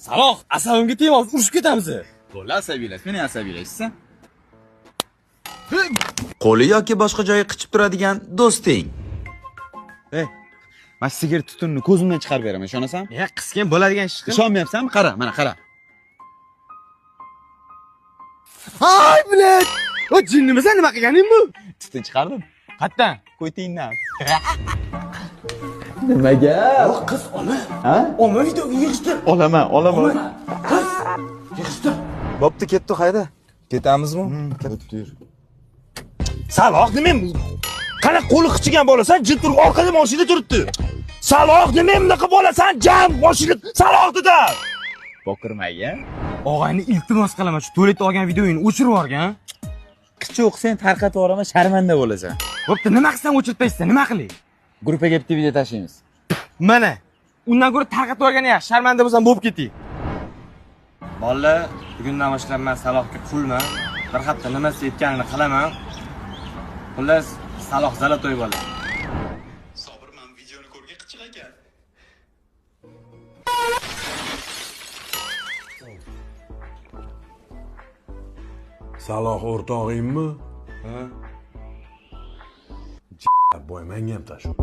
Saloh, asabimga tegmoz, urushib ketamiz. To'la asabiylash, meni asabiylashsan. Qo'li yoki boshqa joyi qichib turadigan do'sting. Mana sigaret tutunni ko'zimdan chiqarib beraman, ishonasanmi? Qisgan bo'ladigan ish qil. Ishonmayapsanmi? Qara, mana qara. Ay, bilet. O jinnimisan nima qilganing bu? Tutun chiqardim. Qayerdan? Qo'ytingdan. Nimaga? Qiz olma. Ha? Olma videoga yig'ishtir. Olaman. Qiz, yig'ishtir. Bo'pti, ketdi, qayda? Ketamizmi? Ketdi, yur. Saloh nima bu? Qana qo'li qichigan bolasan, jin turib orqada mashina turibdi. Saloh nima bunaqa bolasan, jam mashina Saloh dedi. Bokirmayga. Og'ayni iltimos qilaman, shu tualetda olgan videoyini o'chirib yuborgan. Qichi o'qisang tarqatib yuboraman, sharmanda bo'lasan. Bo'pti, nima qilsam o'chirib tashlaysan, nima qilay? Gruppaga bitta video tashlaymiz. Mana, undan ko'ra tarqatib yuborgani yaxshi, sharmanda bo'lsam bo'lib ketay. Bolalar, bugundan boshlab men Salohga qulman. Bir hafta nima aytganini qilaman. Xullas, Saloh zalatoy bola. Sobirman videoni ko'rgan qichiq ekan. Saloh o'rtog'ingmi? Ha? Boy menga ham tashib.